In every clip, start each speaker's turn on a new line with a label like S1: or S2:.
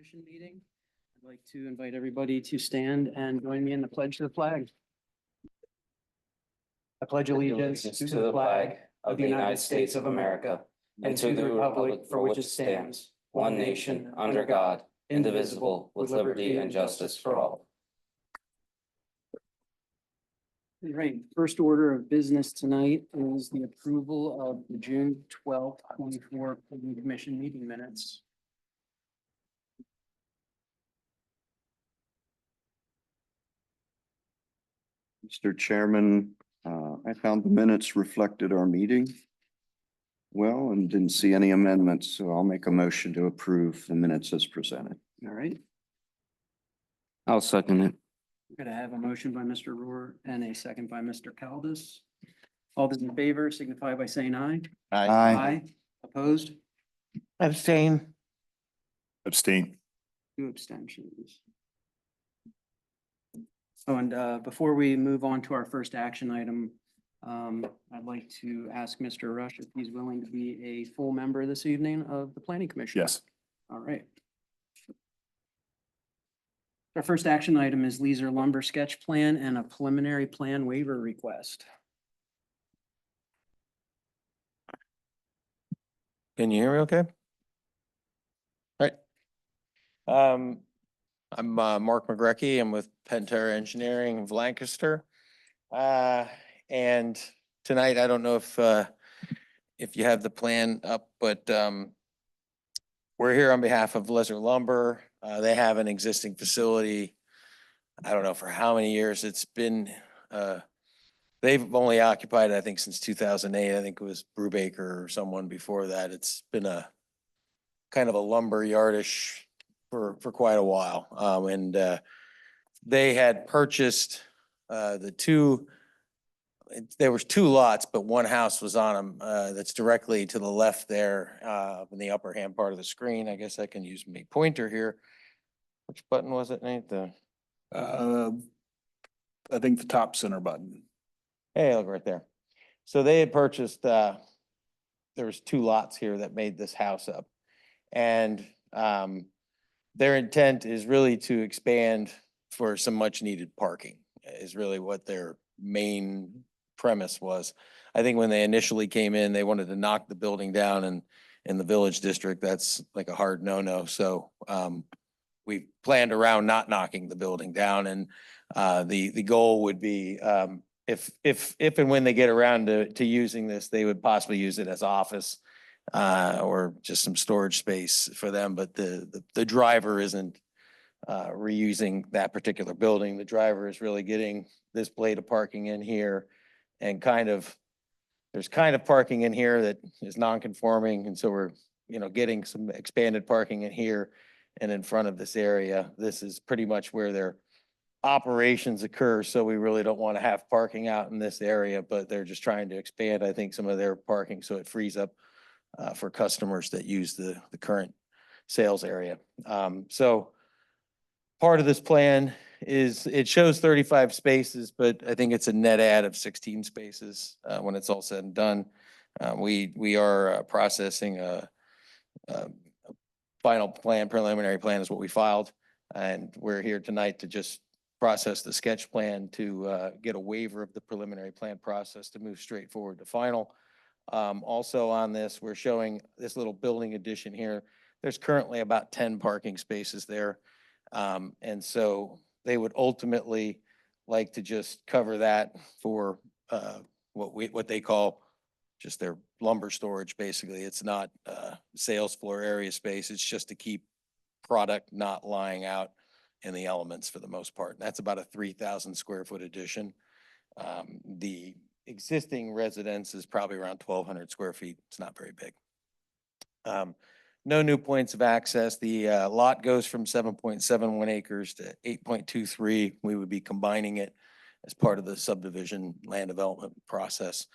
S1: Commission meeting. I'd like to invite everybody to stand and join me in the pledge to the flag. I pledge allegiance to the flag of the United States of America and to the republic for which it stands, one nation, under God, indivisible, with liberty and justice for all. All right, first order of business tonight is the approval of the June 12th, 24 Planning Commission meeting minutes.
S2: Mr. Chairman, I found the minutes reflected our meeting well and didn't see any amendments, so I'll make a motion to approve the minutes as presented.
S1: All right,
S3: I'll second it.
S1: we're gonna have a motion by Mr. Rohr and a second by Mr. Caldas. All those in favor signify by saying aye. Aye. Opposed?
S3: Abstain.
S4: Abstain.
S1: 2 abstentions. Oh, and before we move on to our first action item, I'd like to ask Mr. Rush if he's willing to be a full member this evening of the Planning Commission.
S4: Yes.
S1: All right. Our first action item is Leeser Lumber Sketch Plan and a preliminary plan waiver request.
S3: Can you hear me okay? All right. I'm Mark McGreckey. I'm with Pantera Engineering of Lancaster. And tonight, I don't know if you have the plan up, but we're here on behalf of Leeser Lumber. They have an existing facility. I don't know for how many years it's been. They've only occupied, I think, since 2008. I think it was Brubaker or someone before that. It's been a kind of a lumber yardish for quite a while. They had purchased there was 2 lots, but one house was on them that's directly to the left there in the upper hand part of the screen. I guess I can use my pointer here. Which button was it, Nate?
S4: I think the top center button.
S3: Hey, look right there. So they had purchased, there was 2 lots here that made this house up. And their intent is really to expand for some much needed parking is really what their main premise was. I think when they initially came in, they wanted to knock the building down, and in the village district, that's like a hard no-no. So we planned around not knocking the building down, and the goal would be if and when they get around to using this, they would possibly use it as office or just some storage space for them. But the driver isn't reusing that particular building. The driver is really getting this blade of parking in here, and there's kind of parking in here that is non-conforming. And so we're, getting some expanded parking in here and in front of this area. This is pretty much where their operations occur. So we really don't want to have parking out in this area, but they're just trying to expand, I think, some of their parking so it frees up for customers that use the current sales area. So part of this plan is it shows 35 spaces, but I think it's a net add of 16 spaces when it's all said and done. We are processing a final plan, preliminary plan is what we filed. And we're here tonight to just process the sketch plan to get a waiver of the preliminary plan process to move straight forward to final. Also on this, we're showing this little building addition here. There's currently about 10 parking spaces there. And so they would ultimately like to just cover that for what they call just their lumber storage. Basically, it's not sales floor area space. It's just to keep product not lying out in the elements for the most part. That's about a 3,000 square foot addition. The existing residence is probably around 1,200 square feet. It's not very big. No new points of access. The lot goes from 7.71 acres to 8.23. We would be combining it as part of the subdivision land development process.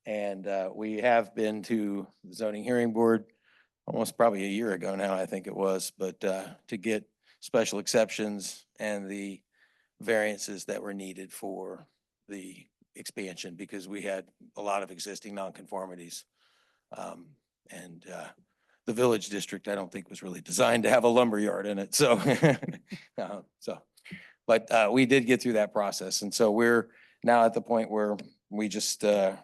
S3: And we have been to the zoning hearing board almost probably a year ago now, I think it was, but to get special exceptions and the variances that were needed for the expansion, because we had a lot of existing nonconformities. And the village district, I don't think was really designed to have a lumber yard in it, so. But we did get through that process, and so we're now at the point where we just are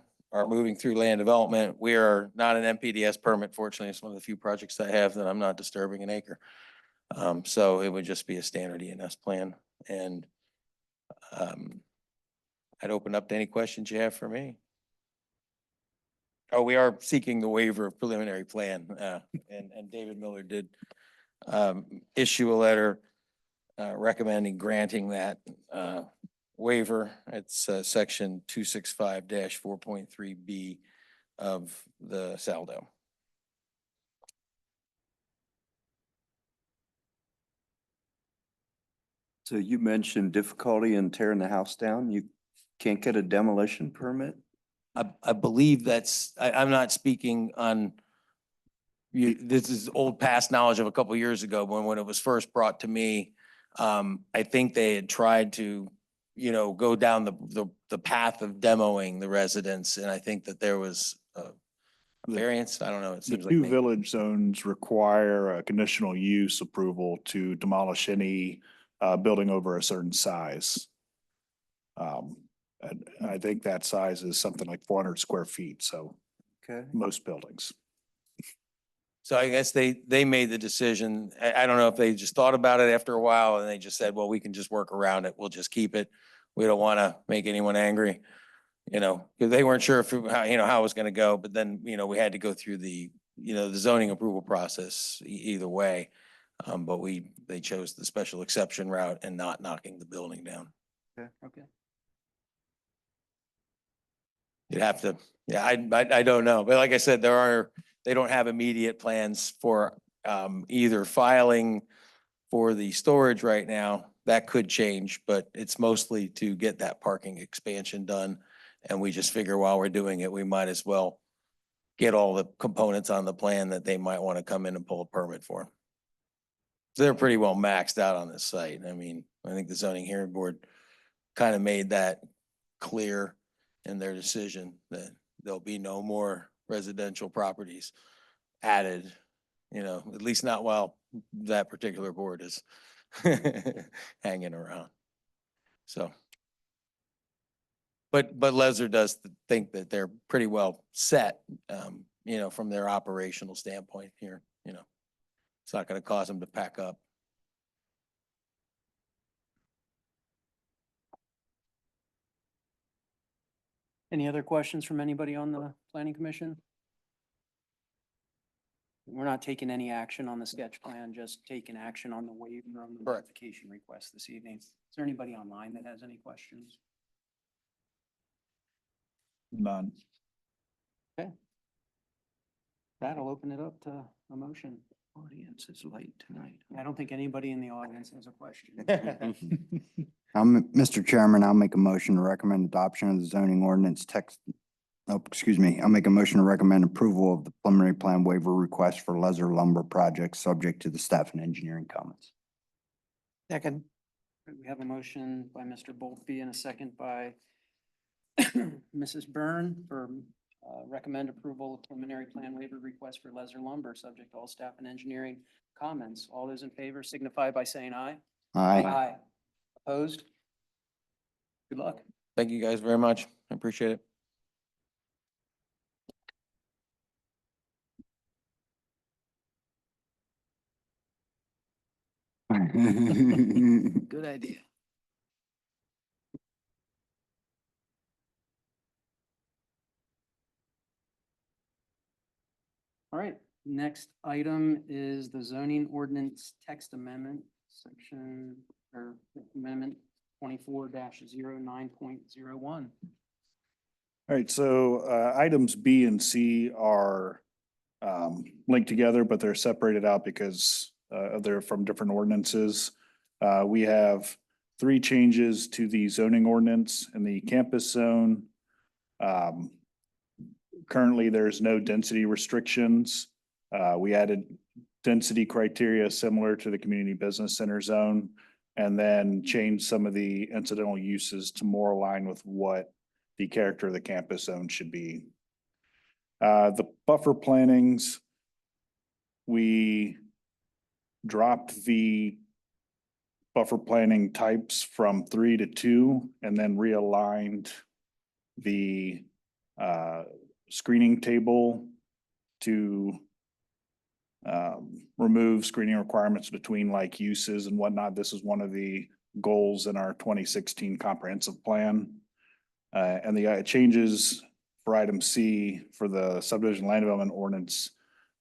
S3: moving through land development. We are not an MPDS permit, fortunately. It's one of the few projects I have that I'm not disturbing an acre. So it would just be a standard ENS plan, and I'd open up to any questions you have for me. Oh, we are seeking the waiver of preliminary plan, and David Miller did issue a letter recommending granting that waiver. It's section 265-4.3B of the SALDO.
S2: So you mentioned difficulty in tearing the house down. You can't get a demolition permit?
S3: I believe I'm not speaking on, this is old past knowledge of a couple of years ago when it was first brought to me. I think they had tried to, go down the path of demoing the residence, and I think that there was a variance. I don't know. It
S4: The
S3: seems like
S4: two
S3: maybe.
S4: village zones require a conditional use approval to demolish any building over a certain size. And I think that size is something like 400 square feet, so
S2: Okay.
S4: most buildings.
S3: So I guess they made the decision. I don't know if they just thought about it after a while and they just said, well, we can just work around it. We'll just keep it. We don't want to make anyone angry, because they weren't sure how it was going to go. But then, we had to go through the zoning approval process either way. But they chose the special exception route and not knocking the building down.
S1: Okay.
S3: You'd have to, yeah, I don't know. But like I said, they don't have immediate plans for either filing for the storage right now. That could change, but it's mostly to get that parking expansion done. And we just figure while we're doing it, we might as well get all the components on the plan that they might want to come in and pull a permit for. So they're pretty well maxed out on this site. I mean, I think the zoning hearing board kind of made that clear in their decision that there'll be no more residential properties added, at least not while that particular board is hanging around. So, but Lesser does think that they're pretty well set, from their operational standpoint here, it's not going to cause them to pack up.
S1: Any other questions from anybody on the planning commission? We're not taking any action on the sketch plan, just taking action on the waiver on the
S3: Correct.
S1: modification request this evening. Is there anybody online that has any questions?
S4: None.
S1: That'll open it up to a motion.
S2: Audience is late tonight.
S1: I don't think anybody in the audience has a question.
S5: Mr. Chairman, I'll make a motion to recommend adoption of the zoning ordinance text. Oh, excuse me. I'll make a motion to recommend approval of the preliminary plan waiver request for Lesser Lumber Project, subject to the staff and engineering comments.
S1: Second. We have a motion by Mr. Boltby and a second by Mrs. Byrne for recommend approval of preliminary plan waiver request for Lesser Lumber, subject to all staff and engineering comments. All those in favor signify by saying aye.
S5: Aye.
S1: Opposed? Good luck.
S3: Thank you guys very much. I appreciate it.
S1: Good idea. All right, next item is the zoning ordinance text amendment, section or amendment 24-09.01.
S4: All right, so items B and C are linked together, but they're separated out because they're from different ordinances. We have 3 changes to the zoning ordinance in the campus zone. Currently, there's no density restrictions. We added density criteria similar to the community business center zone, and then changed some of the incidental uses to more align with what the character of the campus zone should be. The buffer plantings we dropped the buffer planning types from 3 to 2 and then realigned the screening table to remove screening requirements between like uses and whatnot. This is one of the goals in our 2016 comprehensive plan. And the changes for item C for the subdivision land development ordinance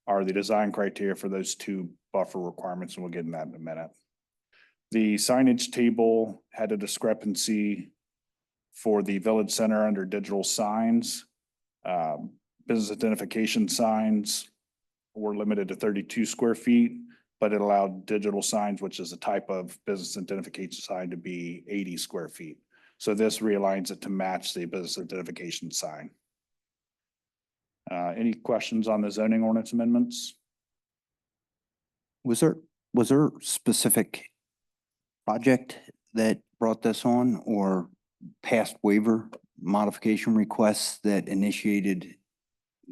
S4: are the design criteria for those 2 buffer requirements, and we'll get in that in a minute. The signage table had a discrepancy for the village center under digital signs. Business identification signs were limited to 32 square feet, but it allowed digital signs, which is a type of business identification sign, to be 80 square feet. So this realigns it to match the business identification sign. Any questions on the zoning ordinance amendments?
S5: Was there specific project that brought this on or past waiver modification requests that initiated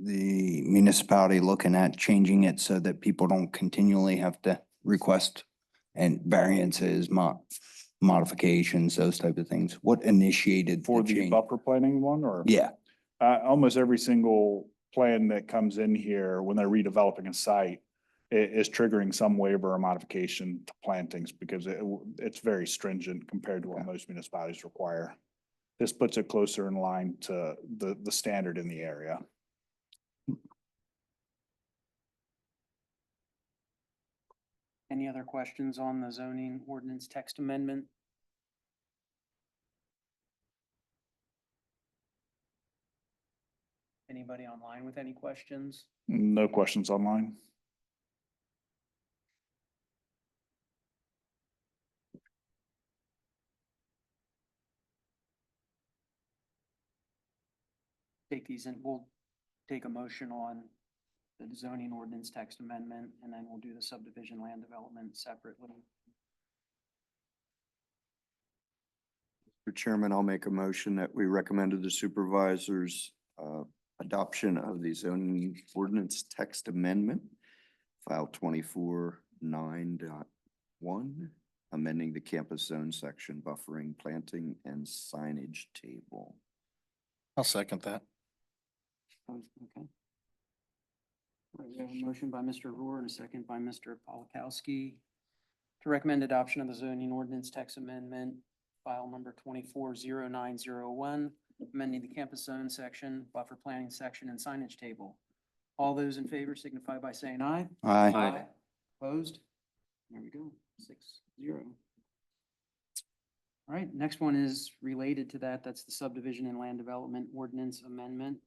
S5: the municipality looking at changing it so that people don't continually have to request and variances, modifications, those type of things? What initiated
S4: For
S5: the
S4: the
S5: change?
S4: buffer planning one, or?
S5: Yeah,
S4: Almost every single plan that comes in here when they're redeveloping a site is triggering some waiver or modification to plantings because it's very stringent compared to what most municipalities require. This puts it closer in line to the standard in the area.
S6: Any other questions on the zoning ordinance text amendment? Anybody online with any questions?
S4: No questions online.
S6: Take these and we'll take a motion on the zoning ordinance text amendment, and then we'll do the subdivision land development separately.
S2: Mr. Chairman, I'll make a motion that we recommend to the supervisors adoption of the zoning ordinance text amendment, file 24-9.1, amending the campus zone section, buffering, planting, and signage table.
S3: I'll second that.
S6: Okay. All right, we have a motion by Mr. Rohr and a second by Mr. Polakowski to recommend adoption of the zoning ordinance text amendment, file number 24-0901, amending the campus zone section, buffer planning section, and signage table. All those in favor signify by saying aye.
S5: aye.
S6: Opposed? There we go, 6-0. All right, next one is related to that. That's the subdivision and land development ordinance amendment,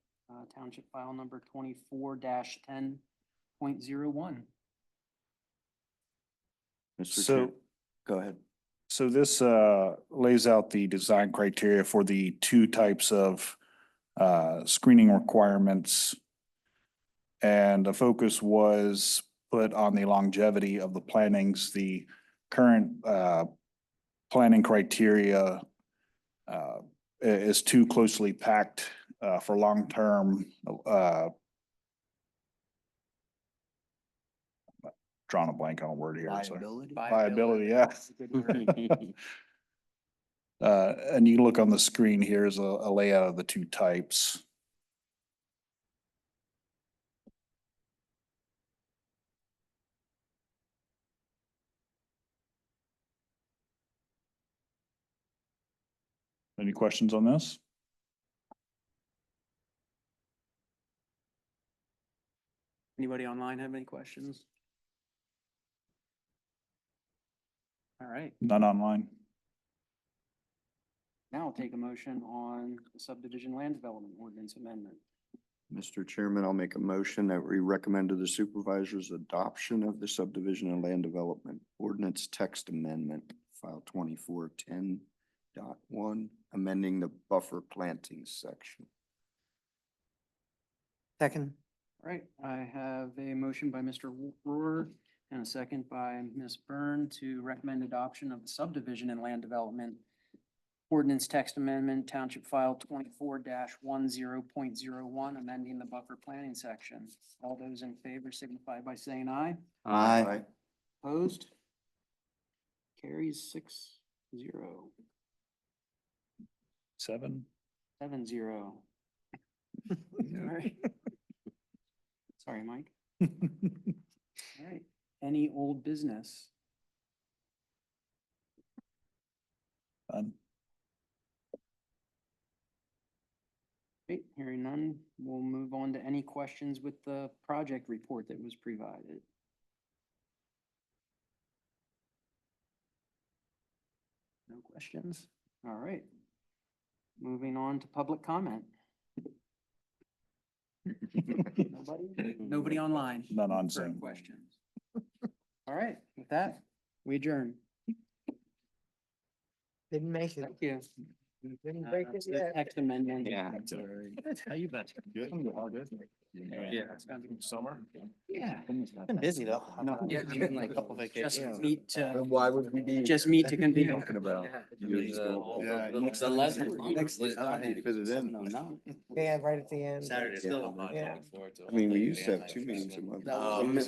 S6: township file number 24-10.01.
S2: Mr.
S4: So-
S2: Chair, go ahead.
S4: So this lays out the design criteria for the 2 types of screening requirements. And the focus was put on the longevity of the plantings. The current planning criteria is too closely packed for long-term drawing a blank on a word here. sorry.
S5: Liability?
S4: Viability, yeah.
S6: That's a good word.
S4: And you look on the screen, here's a layout of the 2 types. Any questions on this?
S6: Anybody online have any questions? All right,
S4: None online.
S6: now I'll take a motion on the subdivision land development ordinance amendment.
S2: Mr. Chairman, I'll make a motion that we recommend to the supervisors adoption of the subdivision and land development ordinance text amendment, file 24-10.1, amending the buffer planting section.
S5: Second.
S6: All right, I have a motion by Mr. Rohr and a second by Ms. Byrne to recommend adoption of the subdivision and land development Ordinance text amendment, Township File 24-10.01, amending the buffer planning section. All those in favor signify by saying aye.
S5: Aye.
S6: Opposed? Carries 6-0.
S4: 7.
S6: 7-0. All right. Sorry, Mike. All right. Any old business? Okay, hearing none, we'll move on to any questions with the project report that was provided. No questions? All right. Moving on to public comment. Nobody? Nobody online?
S4: None on
S6: for
S4: Zoom.
S6: questions. All right, with that, we adjourn.
S3: Didn't make it.
S6: Thank you.
S3: Didn't break it
S6: The
S3: yet.
S6: text amendment.
S1: Yeah.
S4: How you been? Good. All good.
S1: Yeah.
S4: Summer?
S3: Yeah. Been busy though.
S6: Yeah,
S1: been like a couple
S6: Just
S1: vacations.
S6: meet to,
S5: Why would we be?
S6: just meet to convene.
S5: about.
S1: The lesson.
S5: Fit it in.
S3: Yeah, right at the end.
S1: Saturday.
S5: still
S3: Yeah.
S2: I mean, we used to have 2 meetings a month.
S1: That was a minute